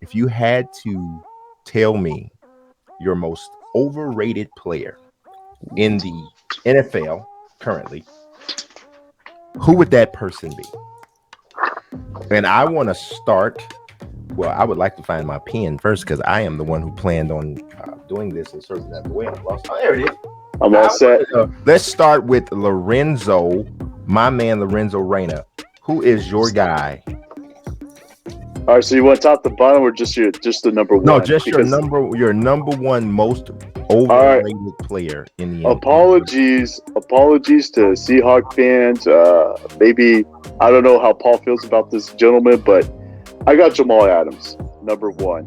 If you had to tell me your most overrated player in the NFL currently, who would that person be? And I want to start. Well, I would like to find my pen first because I am the one who planned on doing this in certain other way. Oh, there it is. I'm all set. Let's start with Lorenzo, my man Lorenzo Reyna. Who is your guy? All right, so you want top to bottom or just the number one? No, just your number one most overrated player in the NBA. Apologies to Seahawk fans. Maybe I don't know how Paul feels about this gentleman, but I got Jamal Adams, number one.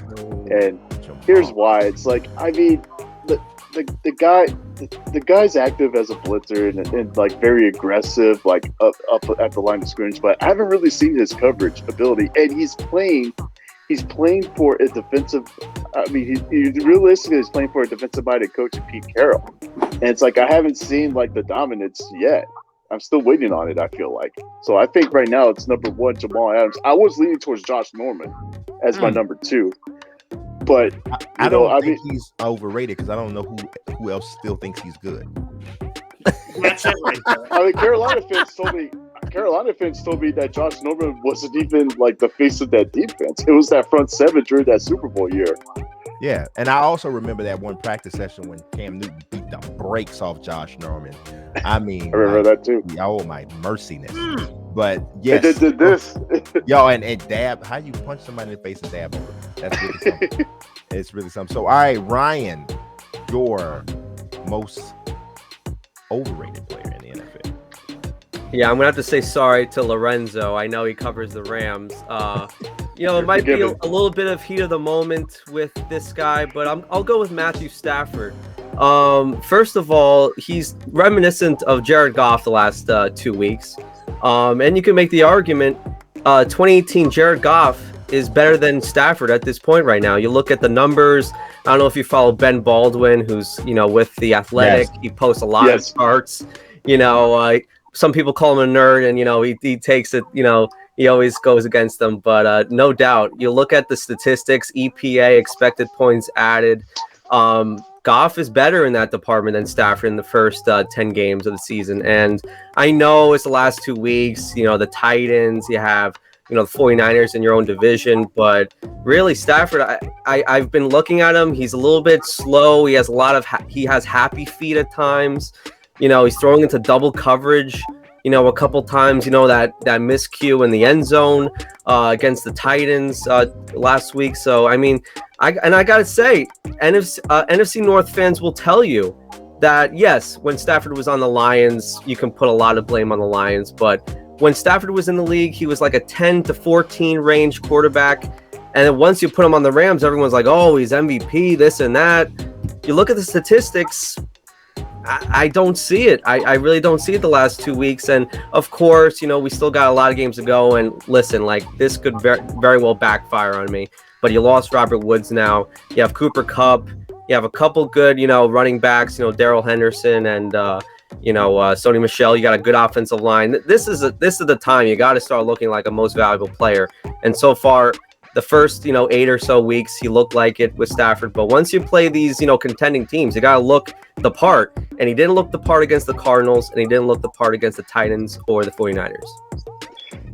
And here's why. It's like, I mean, the guy's active as a blitzer and like very aggressive, like up at the line of scrimmage, but I haven't really seen his coverage ability. And he's playing for a defensive. I mean, he realistically is playing for a defensive-minded coach in Pete Carroll, and it's like I haven't seen like the dominance yet. I'm still waiting on it, I feel like. So I think right now it's number one, Jamal Adams. I was leaning towards Josh Norman as my number two. But I don't think he's overrated because I don't know who else still thinks he's good. That's it right there. I mean, Carolina fans told me that Josh Norman wasn't even like the face of that defense. It was that front seven during that Super Bowl year. Yeah, and I also remember that one practice session when Cam Newton beat the brakes off Josh Norman. I mean, I remember that too. Oh my merciness! But yes, they did this. Yo, and dab. How you punch somebody in the face and dab over? That's really something. It's really something. So, all right, Ryan, your most overrated player in the NFL. Yeah, I'm gonna have to say sorry to Lorenzo. I know he covers the Rams. It might be a little bit of heat of the moment with this guy, but I'll go with Matthew Stafford. First of all, he's reminiscent of Jared Goff the last 2 weeks. And you can make the argument 2018 Jared Goff is better than Stafford at this point right now. You look at the numbers. I don't know if you follow Ben Baldwin, who's, with The Athletic. Yes. He posts a lot of charts. Some people call him a nerd, and, he takes it, he always goes against them. But no doubt, you look at the statistics, EPA, expected points added. Goff is better in that department than Stafford in the first 10 games of the season. And I know it's the last 2 weeks, the Titans, you have, the 49ers in your own division. But really, Stafford, I've been looking at him. He's a little bit slow. He has he has happy feet at times. He's throwing into double coverage, a couple times, that miscue in the end zone against the Titans last week. So, I mean, I got to say, NFC North fans will tell you that, yes, when Stafford was on the Lions, you can put a lot of blame on the Lions. But when Stafford was in the league, he was like a 10 to 14 range quarterback. And then once you put him on the Rams, everyone's like, oh, he's MVP, this and that. You look at the statistics, I don't see it. I really don't see it the last 2 weeks. And of course, we still got a lot of games to go. And listen, like this could very well backfire on me. But you lost Robert Woods now. You have Cooper Kupp. You have a couple good, running backs, Darrell Henderson and, Sony Michel. You got a good offensive line. This is the time you got to start looking like a most valuable player. And so far, the first, 8 or so weeks, he looked like it with Stafford. But once you play these, contending teams, you got to look the part. And he didn't look the part against the Cardinals, and he didn't look the part against the Titans or the 49ers.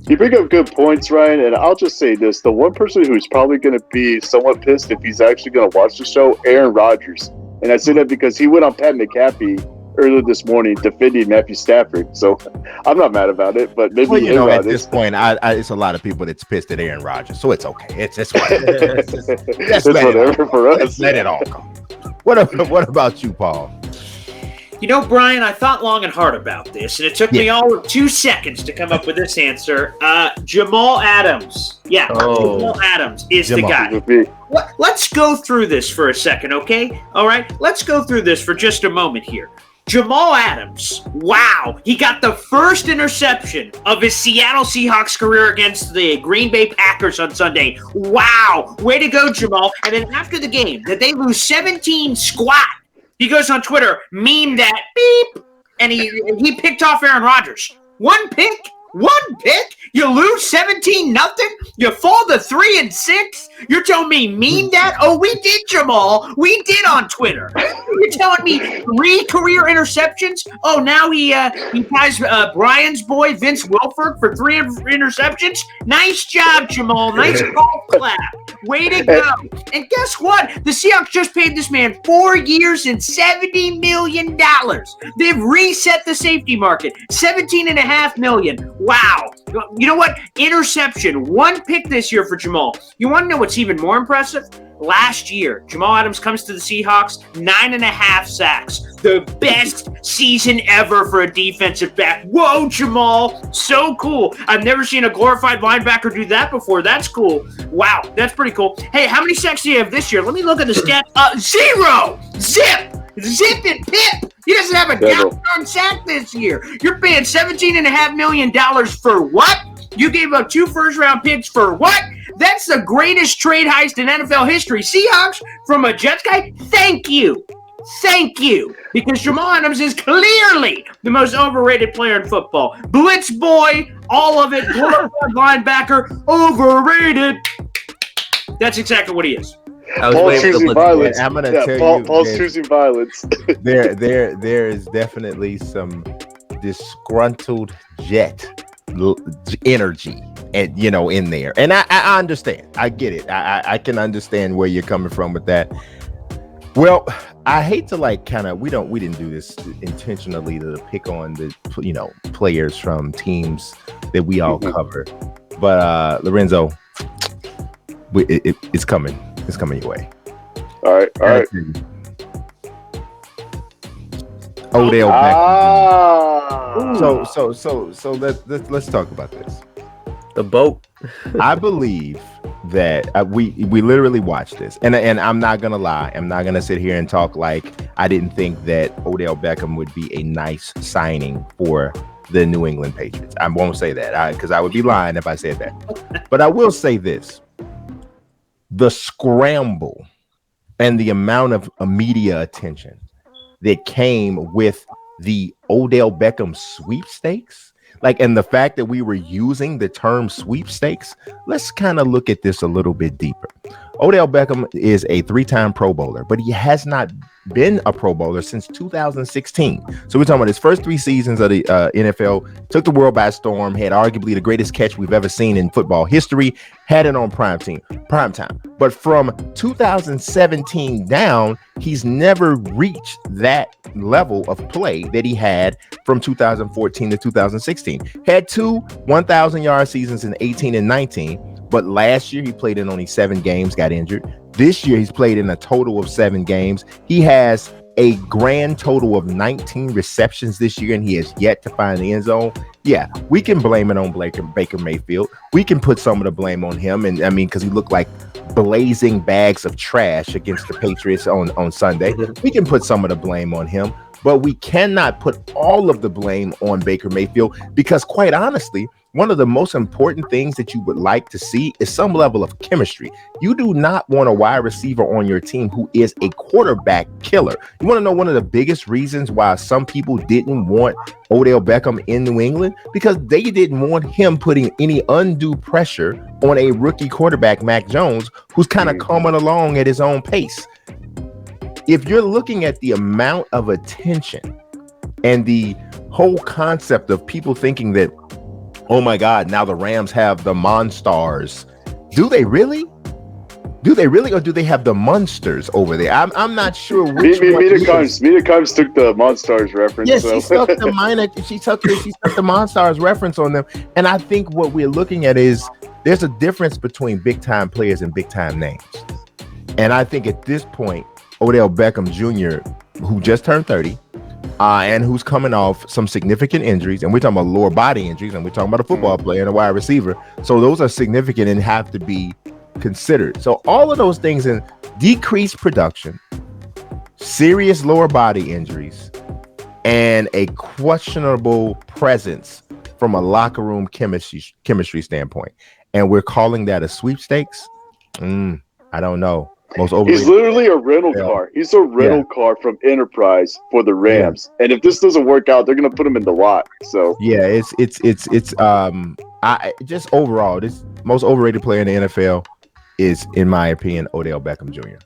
You bring up good points, Ryan, and I'll just say this. The one person who's probably going to be somewhat pissed if he's actually going to watch the show, Aaron Rodgers. And I say that because he went on Pat McAfee earlier this morning defending Matthew Stafford. So I'm not mad about it, but maybe at this point, it's a lot of people that's pissed at Aaron Rodgers, so it's okay. It's whatever for us. Let's let it all go. What about you, Paul? Brian, I thought long and hard about this, and it took me all of 2 seconds to come up with this answer. Jamal Adams. Yeah, Jamal Adams is the guy. Let's go through this for a second, okay? All right, let's go through this for just a moment here. Jamal Adams, wow, he got the first interception of his Seattle Seahawks career against the Green Bay Packers on Sunday. Wow, way to go, Jamal. And then after the game, did they lose 17 squat? He goes on Twitter, meme that, beep. and he picked off Aaron Rodgers. One pick. You lose 17-0. You fall to 3-6. You're telling me mean that? Oh, we did, Jamal. We did on Twitter. You're telling me 3 career interceptions? Oh, now he ties Brian's boy Vince Wilfork for 3 interceptions. Nice job, Jamal. Nice golf clap. Way to go. And guess what? The Seahawks just paid this man 4 years and $70 million. They've reset the safety market. $17.5 million. Wow. You know what? Interception. 1 pick this year for Jamal. You want to know what's even more impressive? Last year, Jamal Adams comes to the Seahawks, 9.5 sacks. The best season ever for a defensive back. Whoa, Jamal. So cool. I've never seen a glorified linebacker do that before. That's cool. Wow, that's pretty cool. Hey, how many sacks do you have this year? Let me look at the stats. 0. Zip and pip. He doesn't have a down sack this year. You're paying $17.5 million for what? You gave up 2 first-round picks for what? That's the greatest trade heist in NFL history. Seahawks, from a Jets guy, thank you. Thank you. Because Jamal Adams is clearly the most overrated player in football. Blitz boy, all of it, glorified linebacker, overrated. That's exactly what he is. Paul's choosing violence. I'm gonna tell you, Paul's choosing violence. there is definitely some disgruntled Jet energy, and in there. And I understand. I get it. I can understand where you're coming from with that. Well, I hate to we didn't do this intentionally to pick on the players from teams that we all cover, but Lorenzo, it's coming. It's coming your way. All right. Odell Beckham. So let's talk about this. The boat. I believe that we literally watched this, and I'm not gonna lie. I'm not gonna sit here and talk like I didn't think that Odell Beckham would be a nice signing for the New England Patriots. I won't say that because I would be lying if I said that. But I will say this: the scramble and the amount of media attention that came with the Odell Beckham sweepstakes, and the fact that we were using the term sweepstakes, let's kind of look at this a little bit deeper. Odell Beckham is a 3-time Pro Bowler, but he has not been a Pro Bowler since 2016. So we're talking about his first 3 seasons of the NFL, took the world by storm, had arguably the greatest catch we've ever seen in football history, had it on prime time. But from 2017 down, he's never reached that level of play that he had from 2014 to 2016. Had 2 1,000-yard seasons in 18 and 19. But last year he played in only 7 games, got injured. This year he's played in a total of 7 games. He has a grand total of 19 receptions this year, and he has yet to find the end zone. Yeah, we can blame it on Baker Mayfield. We can put some of the blame on him, and because he looked like blazing bags of trash against the Patriots on Sunday. We can put some of the blame on him, but we cannot put all of the blame on Baker Mayfield, because quite honestly, one of the most important things that you would like to see is some level of chemistry. You do not want a wide receiver on your team who is a quarterback killer. You want to know one of the biggest reasons why some people didn't want Odell Beckham in New England? Because they didn't want him putting any undue pressure on a rookie quarterback, Mac Jones, who's kind of coming along at his own pace. If you're looking at the amount of attention and the whole concept of people thinking that, oh my God, now the Rams have the Monstars. Do they really? Or do they have the Monsters over there? I'm not sure which one. Mina Kimes took the Monstars reference. Yes, she took the Monstars reference on them. And I think what we're looking at is there's a difference between big time players and big time names. And I think at this point, Odell Beckham Jr., who just turned 30, and who's coming off some significant injuries, and we're talking about lower body injuries, and we're talking about a football player and a wide receiver. So those are significant and have to be considered. So all of those things in decreased production, serious lower body injuries, and a questionable presence from a locker room chemistry standpoint. And we're calling that a sweepstakes? I don't know. Most overrated. He's literally a rental car. He's a rental car from Enterprise for the Rams. And if this doesn't work out, they're gonna put him in the lot. So I just overall, this most overrated player in the NFL is, in my opinion, Odell Beckham Jr.